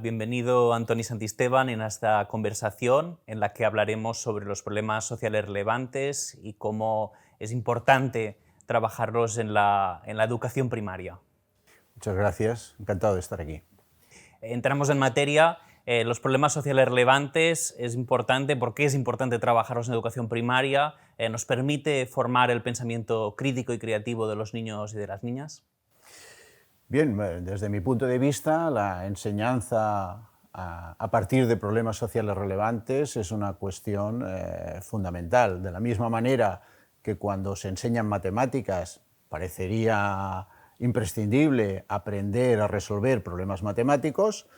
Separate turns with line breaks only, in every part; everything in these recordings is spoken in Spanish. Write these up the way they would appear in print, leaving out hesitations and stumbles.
Bienvenido Antoni Santisteban en esta conversación en la que hablaremos sobre los problemas sociales relevantes y cómo es importante trabajarlos en la educación primaria.
Muchas gracias, encantado de estar aquí.
Entramos en materia. Los problemas sociales relevantes es importante. ¿Por qué es importante trabajarlos en educación primaria? ¿Nos permite formar el pensamiento crítico y creativo de los niños y de las niñas?
Bien, desde mi punto de vista, la enseñanza a partir de problemas sociales relevantes es una cuestión fundamental. De la misma manera que cuando se enseñan matemáticas parecería imprescindible aprender a resolver problemas matemáticos,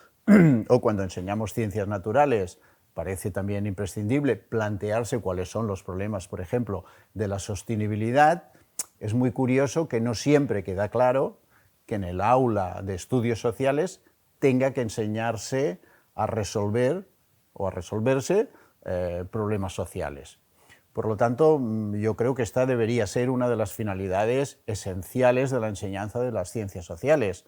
o cuando enseñamos ciencias naturales parece también imprescindible plantearse cuáles son los problemas, por ejemplo, de la sostenibilidad. Es muy curioso que no siempre queda claro que en el aula de estudios sociales tenga que enseñarse a resolver o a resolverse problemas sociales. Por lo tanto, yo creo que esta debería ser una de las finalidades esenciales de la enseñanza de las ciencias sociales,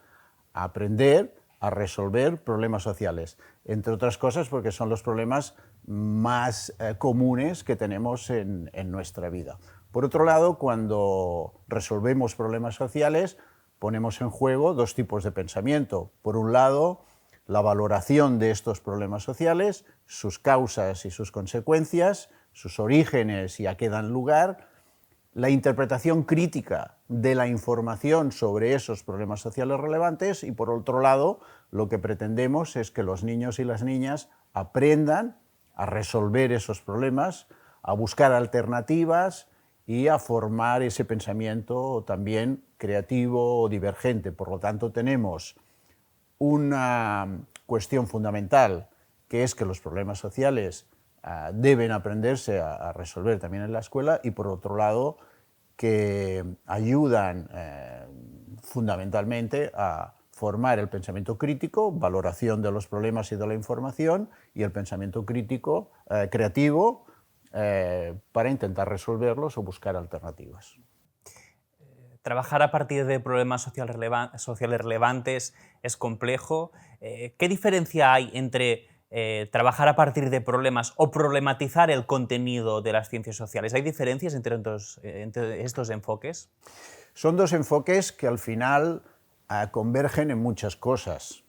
aprender a resolver problemas sociales, entre otras cosas porque son los problemas más comunes que tenemos en nuestra vida. Por otro lado, cuando resolvemos problemas sociales, ponemos en juego dos tipos de pensamiento. Por un lado, la valoración de estos problemas sociales, sus causas y sus consecuencias, sus orígenes y a qué dan lugar, la interpretación crítica de la información sobre esos problemas sociales relevantes y, por otro lado, lo que pretendemos es que los niños y las niñas aprendan a resolver esos problemas, a buscar alternativas y a formar ese pensamiento también creativo o divergente. Por lo tanto, tenemos una cuestión fundamental, que es que los problemas sociales deben aprenderse a resolver también en la escuela, y por otro lado, que ayudan fundamentalmente a formar el pensamiento crítico, valoración de los problemas y de la información, y el pensamiento crítico creativo para intentar resolverlos o buscar alternativas.
Trabajar a partir de problemas sociales relevantes es complejo. ¿Qué diferencia hay entre trabajar a partir de problemas o problematizar el contenido de las ciencias sociales? ¿Hay diferencias entre estos enfoques?
Son dos enfoques que al final convergen en muchas cosas,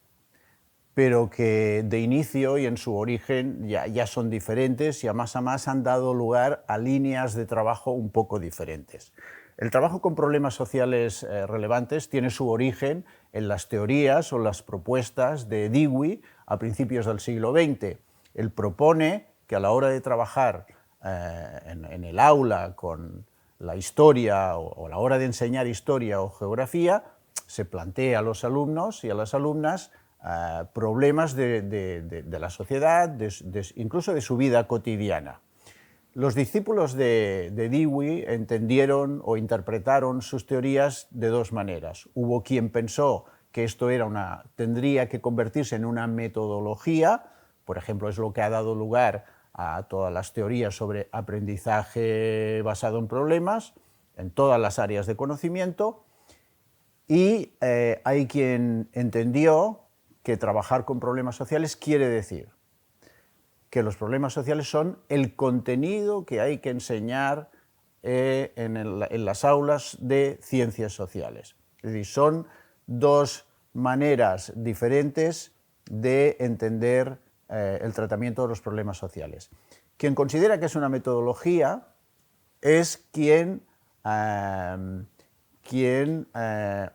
pero que de inicio y en su origen ya son diferentes y a más han dado lugar a líneas de trabajo un poco diferentes. El trabajo con problemas sociales relevantes tiene su origen en las teorías o las propuestas de Dewey a principios del siglo XX. Él propone que a la hora de trabajar en el aula con la historia o a la hora de enseñar historia o geografía, se plantea a los alumnos y a las alumnas problemas de la sociedad, incluso de su vida cotidiana. Los discípulos de Dewey entendieron o interpretaron sus teorías de dos maneras. Hubo quien pensó que esto tendría que convertirse en una metodología, por ejemplo, es lo que ha dado lugar a todas las teorías sobre aprendizaje basado en problemas, en todas las áreas de conocimiento, y hay quien entendió que trabajar con problemas sociales quiere decir que los problemas sociales son el contenido que hay que enseñar en las aulas de ciencias sociales. Es decir, son dos maneras diferentes de entender el tratamiento de los problemas sociales. Quien considera que es una metodología es quien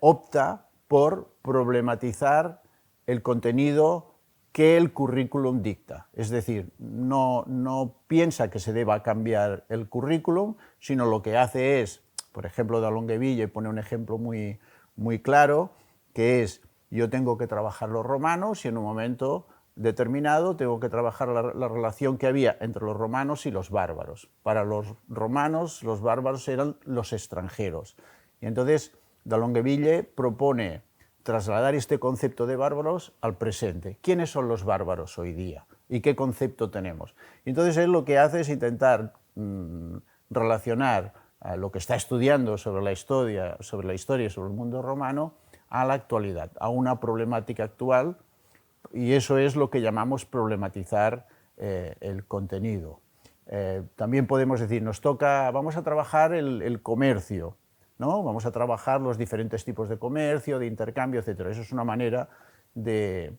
opta por problematizar el contenido que el currículum dicta. Es decir, no piensa que se deba cambiar el currículum, sino lo que hace es, por ejemplo, de Longueville pone un ejemplo muy claro, que es, yo tengo que trabajar los romanos y en un momento determinado tengo que trabajar la relación que había entre los romanos y los bárbaros. Para los romanos, los bárbaros eran los extranjeros. Y entonces, de Longueville propone trasladar este concepto de bárbaros al presente. ¿Quiénes son los bárbaros hoy día? ¿Y qué concepto tenemos? Y entonces él lo que hace es intentar relacionar lo que está estudiando sobre la historia y sobre el mundo romano a la actualidad, a una problemática actual, y eso es lo que llamamos problematizar el contenido. También podemos decir, vamos a trabajar el comercio, ¿no? Vamos a trabajar los diferentes tipos de comercio, de intercambio, etc. Eso es una manera de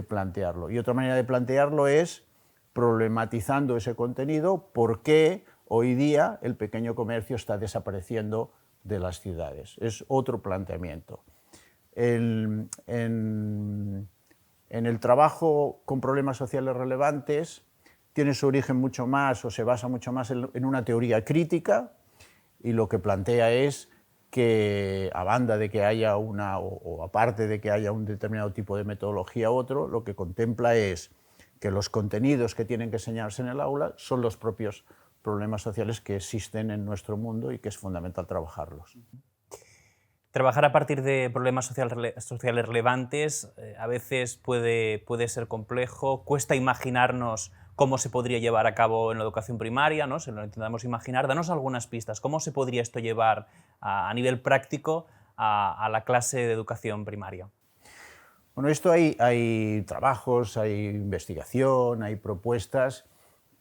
plantearlo. Y otra manera de plantearlo es problematizando ese contenido, por qué hoy día el pequeño comercio está desapareciendo de las ciudades. Es otro planteamiento. En el trabajo con problemas sociales relevantes tiene su origen mucho más, o se basa mucho más en una teoría crítica, y lo que plantea es que, a banda de que haya o aparte de que haya un determinado tipo de metodología u otro, lo que contempla es que los contenidos que tienen que enseñarse en el aula son los propios problemas sociales que existen en nuestro mundo y que es fundamental trabajarlos.
Trabajar a partir de problemas sociales relevantes a veces puede ser complejo, cuesta imaginarnos cómo se podría llevar a cabo en la educación primaria, ¿no? Si lo intentamos imaginar, danos algunas pistas. ¿Cómo se podría esto llevar a nivel práctico a la clase de educación primaria?
Bueno, esto hay trabajos, hay investigación, hay propuestas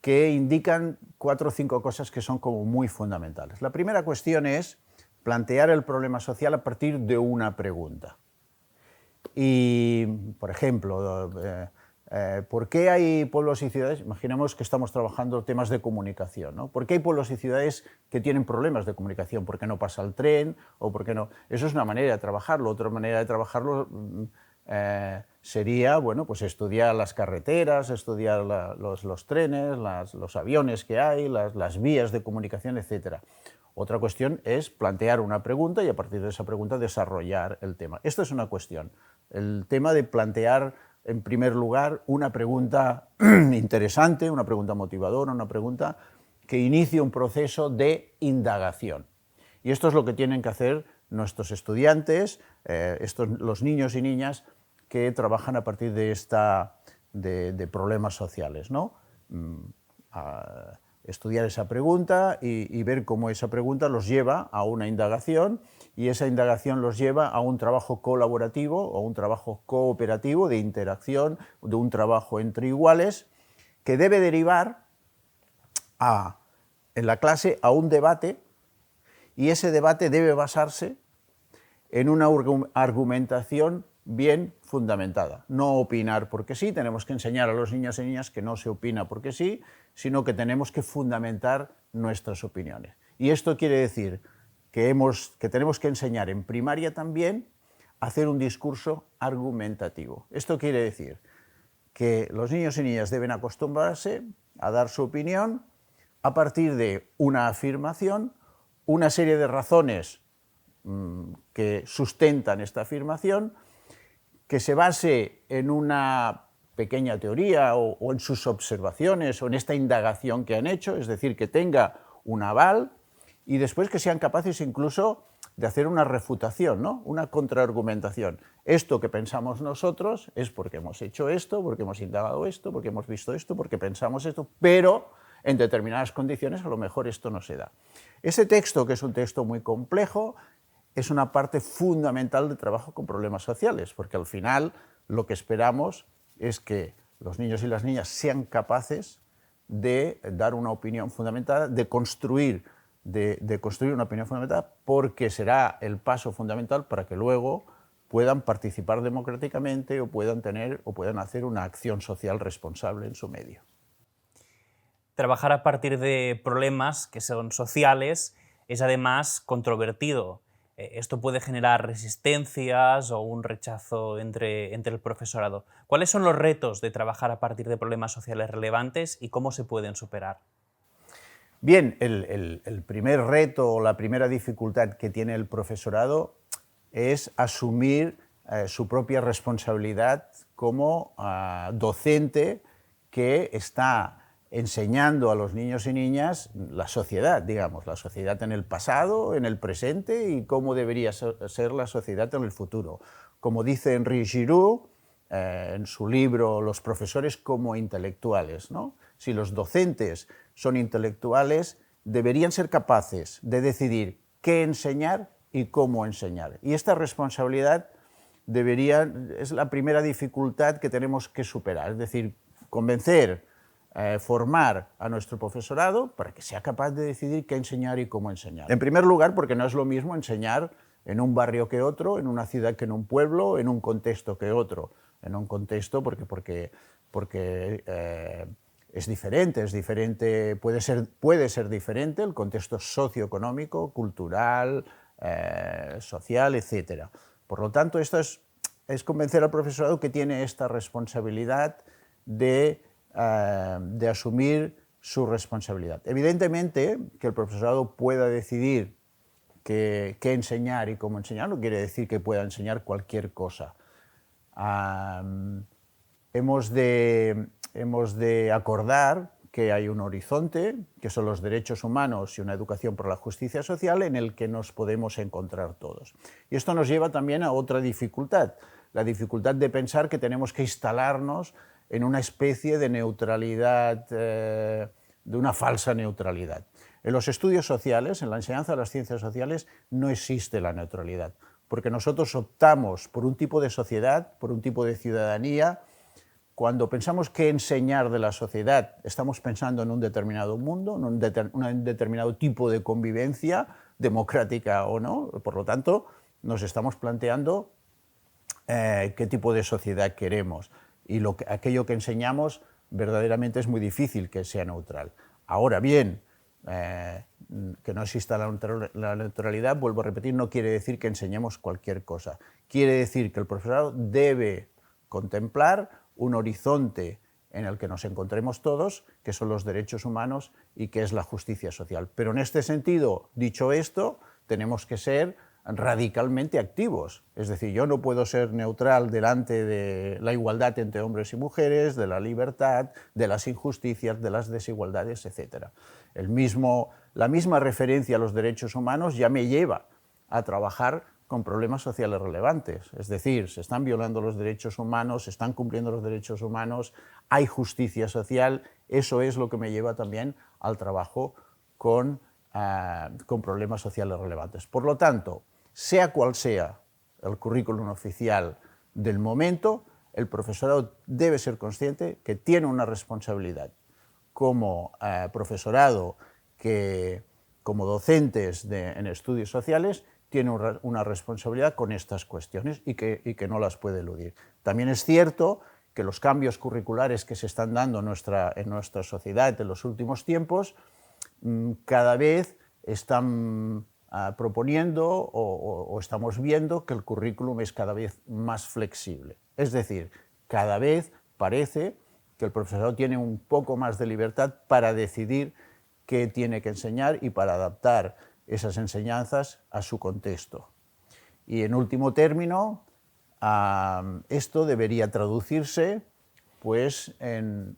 que indican 4 o 5 cosas que son como muy fundamentales. La primera cuestión es plantear el problema social a partir de una pregunta. Y, por ejemplo, ¿por qué hay pueblos y ciudades? Imaginemos que estamos trabajando temas de comunicación, ¿no? ¿Por qué hay pueblos y ciudades que tienen problemas de comunicación? ¿Por qué no pasa el tren? ¿O por qué no? Eso es una manera de trabajarlo. Otra manera de trabajarlo sería, bueno, pues estudiar las carreteras, estudiar los trenes, los aviones que hay, las vías de comunicación, etc. Otra cuestión es plantear una pregunta y a partir de esa pregunta desarrollar el tema. Esto es una cuestión. El tema de plantear, en primer lugar, una pregunta interesante, una pregunta motivadora, una pregunta que inicie un proceso de indagación. Y esto es lo que tienen que hacer nuestros estudiantes, los niños y niñas que trabajan a partir de problemas sociales, ¿no? Estudiar esa pregunta y ver cómo esa pregunta los lleva a una indagación, y esa indagación los lleva a un trabajo colaborativo o un trabajo cooperativo de interacción, de un trabajo entre iguales, que debe derivar en la clase a un debate, y ese debate debe basarse en una argumentación bien fundamentada. No opinar porque sí, tenemos que enseñar a los niños y niñas que no se opina porque sí, sino que tenemos que fundamentar nuestras opiniones. Y esto quiere decir que tenemos que enseñar en primaria también a hacer un discurso argumentativo. Esto quiere decir que los niños y niñas deben acostumbrarse a dar su opinión a partir de una afirmación, una serie de razones que sustentan esta afirmación, que se base en una pequeña teoría o en sus observaciones o en esta indagación que han hecho, es decir, que tenga un aval, y después que sean capaces incluso de hacer una refutación, ¿no? Una contraargumentación. Esto que pensamos nosotros es porque hemos hecho esto, porque hemos indagado esto, porque hemos visto esto, porque pensamos esto, pero en determinadas condiciones a lo mejor esto no se da. Ese texto, que es un texto muy complejo, es una parte fundamental del trabajo con problemas sociales, porque al final lo que esperamos es que los niños y las niñas sean capaces de dar una opinión fundamentada, de construir una opinión fundamentada, porque será el paso fundamental para que luego puedan participar democráticamente o puedan hacer una acción social responsable en su medio.
Trabajar a partir de problemas que son sociales es además controvertido. Esto puede generar resistencias o un rechazo entre el profesorado. ¿Cuáles son los retos de trabajar a partir de problemas sociales relevantes y cómo se pueden superar?
Bien, el primer reto o la primera dificultad que tiene el profesorado es asumir su propia responsabilidad como docente que está enseñando a los niños y niñas la sociedad, digamos, la sociedad en el pasado, en el presente y cómo debería ser la sociedad en el futuro. Como dice Henri Giroux en su libro Los profesores como intelectuales, ¿no? Si los docentes son intelectuales, deberían ser capaces de decidir qué enseñar y cómo enseñar. Y esta responsabilidad es la primera dificultad que tenemos que superar, es decir, convencer, formar a nuestro profesorado para que sea capaz de decidir qué enseñar y cómo enseñar. En primer lugar, porque no es lo mismo enseñar en un barrio que otro, en una ciudad que en un pueblo, en un contexto que otro. En un contexto porque es diferente, puede ser diferente el contexto socioeconómico, cultural, social, etc. Por lo tanto, esto es convencer al profesorado que tiene esta responsabilidad de asumir su responsabilidad. Evidentemente, que el profesorado pueda decidir qué enseñar y cómo enseñar no quiere decir que pueda enseñar cualquier cosa. Hemos de acordar que hay un horizonte, que son los derechos humanos y una educación por la justicia social, en el que nos podemos encontrar todos. Y esto nos lleva también a otra dificultad, la dificultad de pensar que tenemos que instalarnos en una especie de neutralidad, de una falsa neutralidad. En los estudios sociales, en la enseñanza de las ciencias sociales, no existe la neutralidad, porque nosotros optamos por un tipo de sociedad, por un tipo de ciudadanía. Cuando pensamos qué enseñar de la sociedad, estamos pensando en un determinado mundo, en un determinado tipo de convivencia, democrática o no. Por lo tanto, nos estamos planteando qué tipo de sociedad queremos. Y aquello que enseñamos verdaderamente es muy difícil que sea neutral. Ahora bien, que no exista la neutralidad, vuelvo a repetir, no quiere decir que enseñemos cualquier cosa. Quiere decir que el profesorado debe contemplar un horizonte en el que nos encontremos todos, que son los derechos humanos y que es la justicia social. Pero en este sentido, dicho esto, tenemos que ser radicalmente activos. Es decir, yo no puedo ser neutral delante de la igualdad entre hombres y mujeres, de la libertad, de las injusticias, de las desigualdades, etc. La misma referencia a los derechos humanos ya me lleva a trabajar con problemas sociales relevantes. Es decir, se están violando los derechos humanos, se están cumpliendo los derechos humanos, hay justicia social. Eso es lo que me lleva también al trabajo con problemas sociales relevantes. Por lo tanto, sea cual sea el currículum oficial del momento, el profesorado debe ser consciente que tiene una responsabilidad como profesorado, que como docentes en estudios sociales, tiene una responsabilidad con estas cuestiones y que no las puede eludir. También es cierto que los cambios curriculares que se están dando en nuestra sociedad en los últimos tiempos cada vez están proponiendo o estamos viendo que el currículum es cada vez más flexible. Es decir, cada vez parece que el profesorado tiene un poco más de libertad para decidir qué tiene que enseñar y para adaptar esas enseñanzas a su contexto. Y en último término, esto debería traducirse pues, en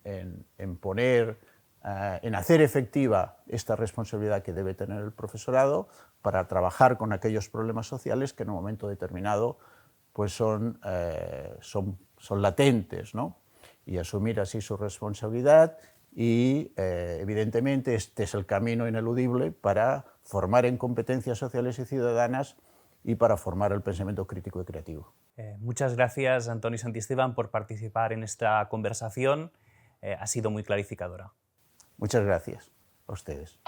hacer efectiva esta responsabilidad que debe tener el profesorado para trabajar con aquellos problemas sociales que en un momento determinado pues son latentes, ¿no? Y asumir así su responsabilidad y, evidentemente, este es el camino ineludible para formar en competencias sociales y ciudadanas y para formar el pensamiento crítico y creativo.
Muchas gracias, Antoni Santisteban, por participar en esta conversación. Ha sido muy clarificadora.
Muchas gracias a ustedes.